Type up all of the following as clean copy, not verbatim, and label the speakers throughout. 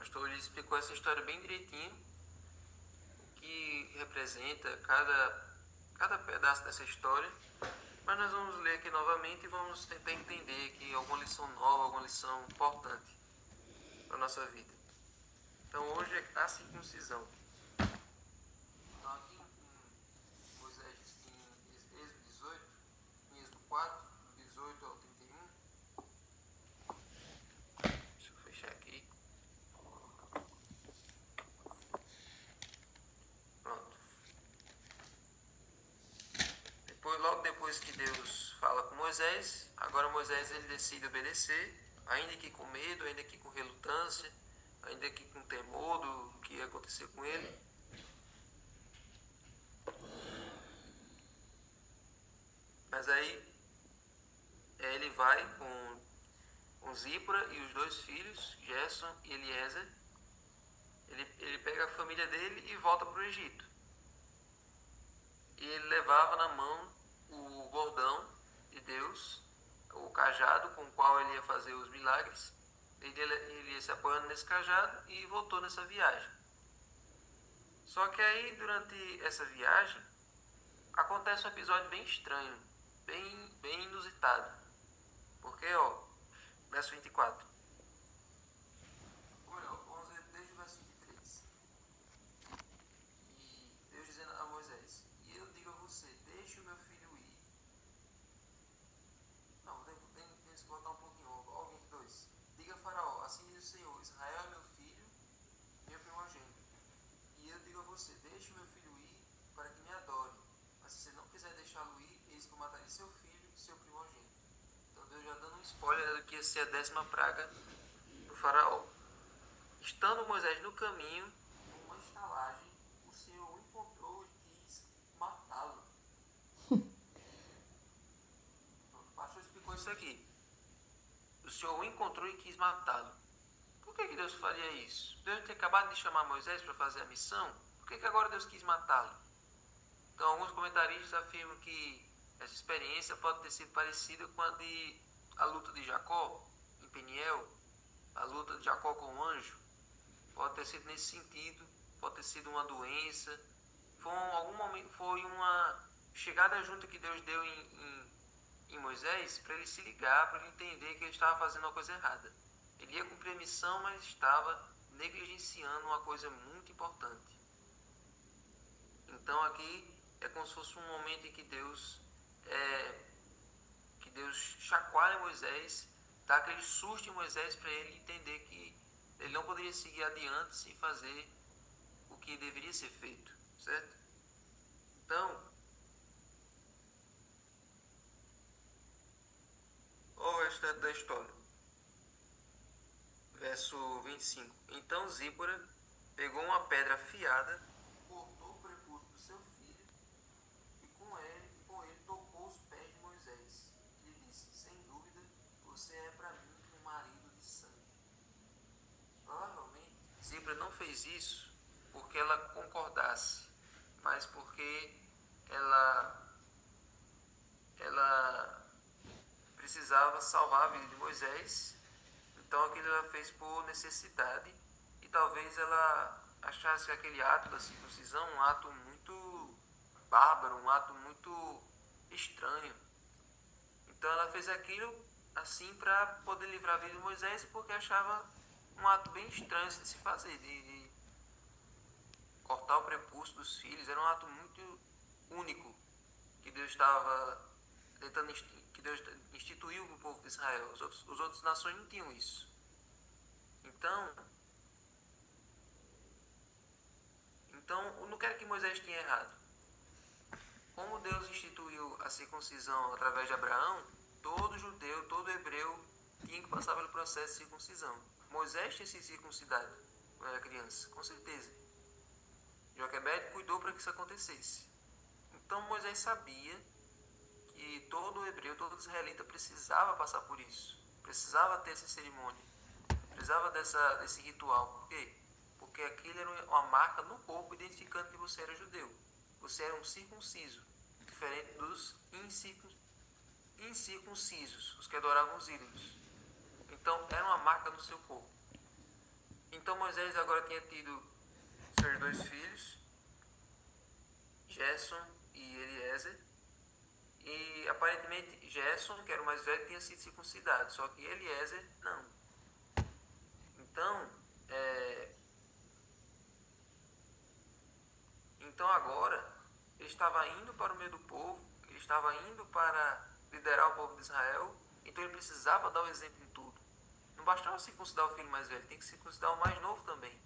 Speaker 1: pastor Ulisses explicou essa história bem direitinho, que representa cada pedaço dessa história, mas nós vamos ler aqui novamente e vamos tentar entender aqui alguma lição nova, alguma lição importante para a nossa vida. Então hoje é a circuncisão. Então aqui em Moisés, em Êxodo 18, em Êxodo 4, 18 ao 31. Deixa eu fechar aqui. Pronto. Logo depois que Deus fala com Moisés, agora Moisés ele decide obedecer, ainda que com medo, ainda que com relutância, ainda que com temor do que ia acontecer com ele. Mas aí ele vai com Zípora e os dois filhos, Gerson e Eliezer. Ele pega a família dele e volta para o Egito. E ele levava na mão o bordão de Deus, o cajado com o qual ele ia fazer os milagres. Ele ia se apoiando nesse cajado e voltou nessa viagem. Só que aí, durante essa viagem, acontece um episódio bem estranho, bem inusitado. Porque, verso 24. Ou melhor, vamos ler desde o verso 23. E Deus dizendo a Moisés: E eu digo a você, deixe o meu filho ir. Não, tem que botar um pouquinho, ó, 22. Diga a Faraó: Assim diz o Senhor, Israel é meu filho, meu primogênito. E eu digo a você, deixe o meu filho ir para que me adore. Mas se você não quiser deixá-lo ir, eis que eu matarei seu filho e seu primogênito. Então Deus já dando um spoiler do que ia ser a 10ª praga do Faraó. Estando Moisés no caminho, numa estalagem, o Senhor o encontrou e quis matá-lo. O pastor explicou isso aqui. O Senhor o encontrou e quis matá-lo. Por que Deus faria isso? Deus tinha acabado de chamar Moisés para fazer a missão. Por que agora Deus quis matá-lo? Então, alguns comentaristas afirmam que essa experiência pode ter sido parecida com a luta de Jacó em Peniel, a luta de Jacó com o anjo. Pode ter sido nesse sentido, pode ter sido uma doença. Foi uma chegada junta que Deus deu em Moisés para ele se ligar, para ele entender que ele estava fazendo uma coisa errada. Ele ia cumprir a missão, mas estava negligenciando uma coisa muito importante. Então aqui é como se fosse um momento em que Deus chacoalha Moisés, dá aquele susto em Moisés para ele entender que ele não poderia seguir adiante sem fazer o que deveria ser feito, certo? Então, olha o restante da história. Verso 25. Então Zípora pegou uma pedra afiada, cortou o prepúcio do seu filho e com ele tocou os pés de Moisés. E lhe disse: Sem dúvida, você é para mim um marido de sangue. Provavelmente Zípora não fez isso porque ela concordasse, mas porque ela precisava salvar a vida de Moisés. Então aquilo ela fez por necessidade e talvez ela achasse aquele ato da circuncisão um ato muito bárbaro, um ato muito estranho. Então ela fez aquilo assim para poder livrar a vida de Moisés, porque achava um ato bem estranho de se fazer, de cortar o prepúcio dos filhos. Era um ato muito único que Deus estava tentando, que Deus instituiu para o povo de Israel. Os outros nações não tinham isso. Então, no que é que Moisés tinha errado? Como Deus instituiu a circuncisão através de Abraão, todo judeu, todo hebreu tinha que passar pelo processo de circuncisão. Moisés tinha se circuncidado quando era criança, com certeza. Joquebede cuidou para que isso acontecesse. Então Moisés sabia que todo hebreu, todo israelita precisava passar por isso. Precisava ter essa cerimônia. Precisava desse ritual. Por quê? Porque aquilo era uma marca no corpo identificando que você era judeu. Você era um circunciso, diferente dos incircuncisos, os que adoravam os ídolos. Então, era uma marca no seu corpo. Então Moisés agora tinha tido seus dois filhos, Gerson e Eliezer, e aparentemente Gerson, que era o mais velho, tinha sido circuncidado, só que Eliezer não. Então, então agora ele estava indo para o meio do povo, ele estava indo para liderar o povo de Israel, então ele precisava dar o exemplo em tudo. Não bastava circuncidar o filho mais velho, tem que circuncidar o mais novo também.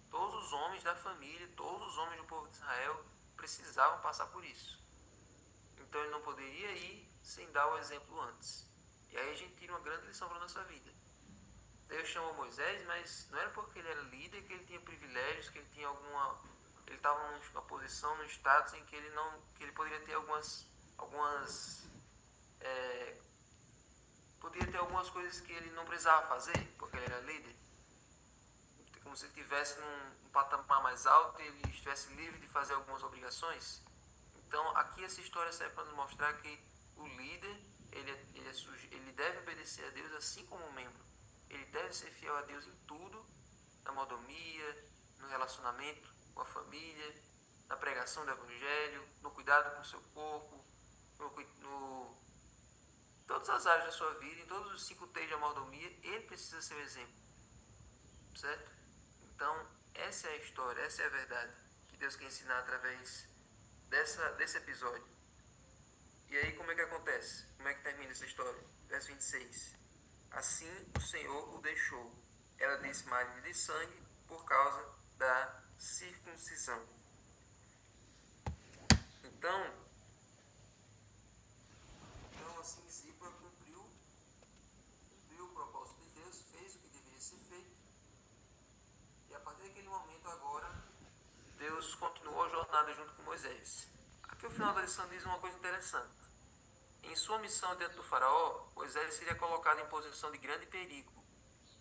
Speaker 1: Todos os homens da família, todos os homens do povo de Israel precisavam passar por isso. Então ele não poderia ir sem dar o exemplo antes. E aí a gente tira uma grande lição para a nossa vida. Deus chamou Moisés, mas não era porque ele era líder que ele tinha privilégios, que ele tinha ele estava numa posição, num status em que ele poderia ter poderia ter algumas coisas que ele não precisava fazer, porque ele era líder. Como se ele estivesse num patamar mais alto e ele estivesse livre de fazer algumas obrigações. Então, aqui essa história serve para nos mostrar que o líder, ele deve obedecer a Deus assim como um membro. Ele deve ser fiel a Deus em tudo, na mordomia, no relacionamento com a família, na pregação do evangelho, no cuidado com o seu corpo, todas as áreas da sua vida, em todos os 5 T's da mordomia, ele precisa ser o exemplo, certo? Então, essa é a história, essa é a verdade que Deus quer ensinar através desse episódio. E aí, como é que acontece? Como é que termina essa história? Verso 26. Assim o Senhor o deixou. Ela disse marido de sangue por causa da circuncisão. Então assim Zipa cumpriu o propósito de Deus, fez o que deveria ser feito. E a partir daquele momento agora, Deus continuou a jornada junto com Moisés. Aqui o final da lição diz uma coisa interessante. Em sua missão diante do faraó, Moisés seria colocado em posição de grande perigo.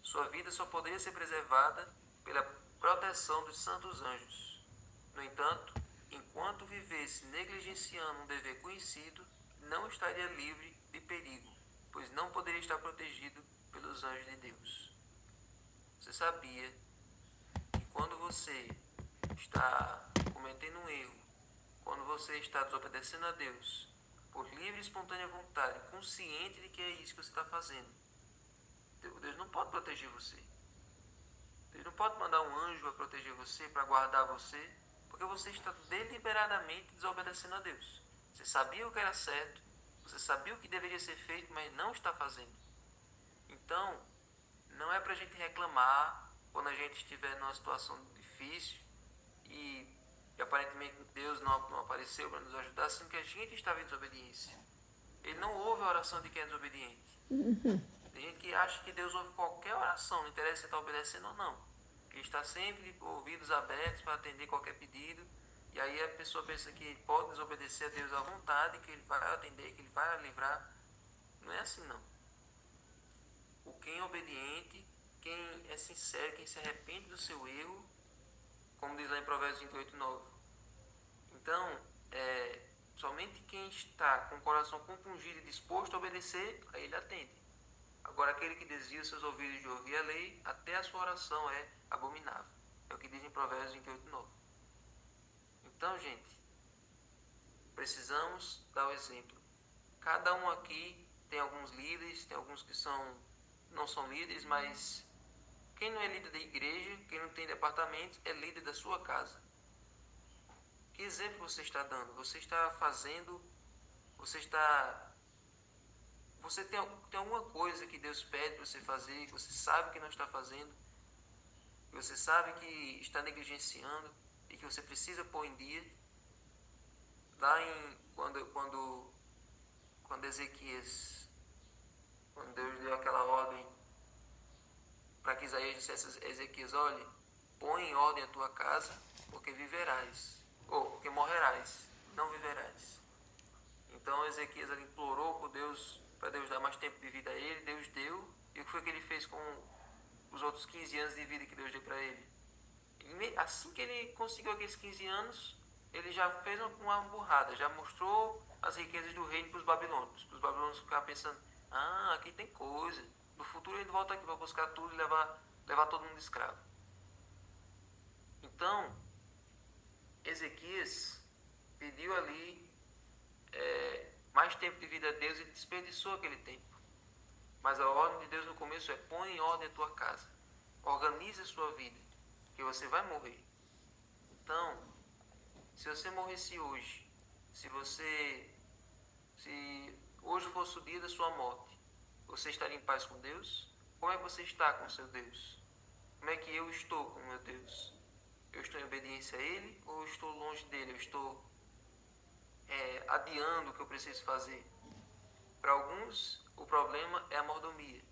Speaker 1: Sua vida só poderia ser preservada pela proteção dos santos anjos. No entanto, enquanto vivesse negligenciando um dever conhecido, não estaria livre de perigo, pois não poderia estar protegido pelos anjos de Deus. Você sabia que quando você está cometendo um erro, quando você está desobedecendo a Deus, por livre e espontânea vontade, consciente de que é isso que você está fazendo, Deus não pode proteger você. Deus não pode mandar um anjo para proteger você, para guardar você, porque você está deliberadamente desobedecendo a Deus. Você sabia o que era certo, você sabia o que deveria ser feito, mas não está fazendo. Então, não é para a gente reclamar quando a gente estiver numa situação difícil e aparentemente Deus não apareceu para nos ajudar, sendo que a gente estava em desobediência. Ele não ouve a oração de quem é desobediente. Tem gente que acha que Deus ouve qualquer oração, não interessa se está obedecendo ou não. Ele está sempre com ouvidos abertos para atender qualquer pedido. E aí a pessoa pensa que pode desobedecer a Deus à vontade, que ele vai atender, que ele vai livrar. Não é assim não. Quem é obediente, quem é sincero, quem se arrepende do seu erro, como diz lá em Provérbios 28:9. Então, somente quem está com o coração compungido e disposto a obedecer, a ele atende. Agora, aquele que desvia os seus ouvidos de ouvir a lei, até a sua oração é abominável. É o que diz em Provérbios 28:9. Então, gente, precisamos dar o exemplo. Cada um aqui tem alguns líderes, tem alguns que não são líderes, mas quem não é líder da igreja, quem não tem departamento, é líder da sua casa. Que exemplo você está dando? Você está fazendo, você tem alguma coisa que Deus pede para você fazer, que você sabe que não está fazendo, que você sabe que está negligenciando e que você precisa pôr em dia. Lá quando Ezequias, quando Deus deu aquela ordem para que Isaías dissesse a Ezequias: olhe, põe em ordem a tua casa, porque viverás, ou porque morrerás, não viverás. Então Ezequias implorou por Deus, para Deus dar mais tempo de vida a ele. Deus deu. E o que foi que ele fez com os outros 15 anos de vida que Deus deu para ele? Assim que ele conseguiu aqueles 15 anos, ele já fez uma burrada, já mostrou as riquezas do reino para os babilônios. Os babilônios ficaram pensando: aqui tem coisa. No futuro ele volta aqui para buscar tudo e levar todo mundo escravo. Então, Ezequias pediu ali mais tempo de vida a Deus e desperdiçou aquele tempo. Mas a ordem de Deus no começo é: põe em ordem a tua casa, organize a sua vida, que você vai morrer. Então, se você morresse hoje, se hoje fosse o dia da sua morte, você estaria em paz com Deus? Como é que você está com o seu Deus? Como é que eu estou com o meu Deus? Eu estou em obediência a Ele ou eu estou longe dele? Eu estou adiando o que eu preciso fazer? Para alguns, o problema é a mordomia.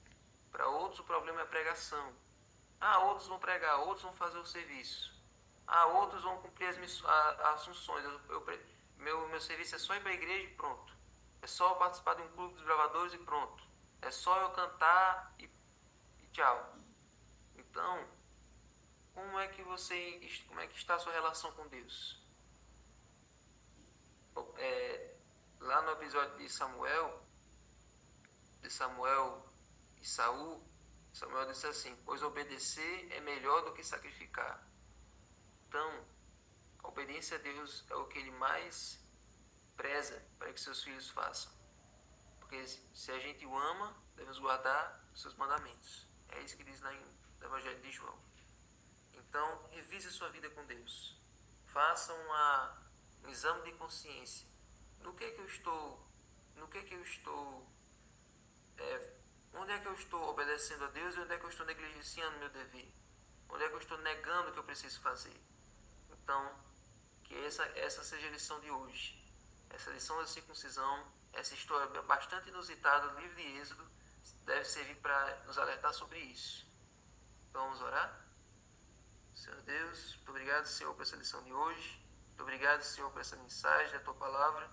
Speaker 1: Para outros, o problema é a pregação. Ah, outros vão pregar, outros vão fazer o serviço. Ah, outros vão cumprir as funções. Meu serviço é só ir para a igreja e pronto. É só eu participar de um clube dos bravadores e pronto. É só eu cantar e tchau. Então, como é que está a sua relação com Deus? Lá no episódio de Samuel e Saul, Samuel disse assim: pois obedecer é melhor do que sacrificar. Então, a obediência a Deus é o que ele mais preza para que seus filhos façam. Porque se a gente o ama, devemos guardar os seus mandamentos. É isso que diz no Evangelho de João. Então, revise a sua vida com Deus. Faça um exame de consciência. No que eu estou, no que eu estou, onde é que eu estou obedecendo a Deus e onde é que eu estou negligenciando meu dever? Onde é que eu estou negando o que eu preciso fazer? Então, que essa seja a lição de hoje. Essa lição da circuncisão, essa história bastante inusitada do livro de Êxodo, deve servir para nos alertar sobre isso. Então, vamos orar? Senhor Deus, muito obrigado, Senhor, por essa lição de hoje. Muito obrigado, Senhor, por essa mensagem da Tua Palavra.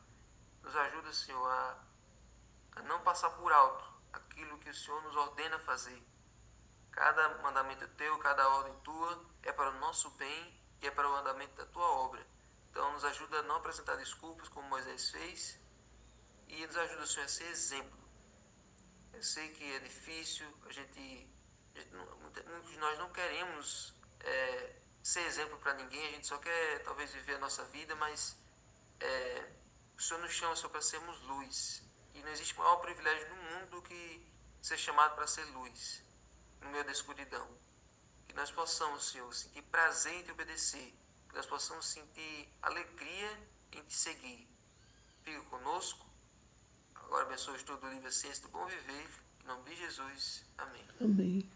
Speaker 1: Nos ajuda, Senhor, a não passar por alto aquilo que o Senhor nos ordena fazer. Cada mandamento Teu, cada ordem Tua é para o nosso bem e é para o andamento da Tua obra. Então, nos ajuda a não apresentar desculpas como Moisés fez e nos ajuda, Senhor, a ser exemplo. Eu sei que é difícil, muitos de nós não queremos ser exemplo para ninguém, a gente só quer talvez viver a nossa vida, mas o Senhor nos chama só para sermos luz. E não existe maior privilégio no mundo do que ser chamado para ser luz no meio da escuridão. Que nós possamos, Senhor, sentir prazer em te obedecer, que nós possamos sentir alegria em te seguir. Fica conosco. Agora abençoe o estudo do livro Ciência do Bom Viver. Em nome de Jesus. Amém.
Speaker 2: Amém.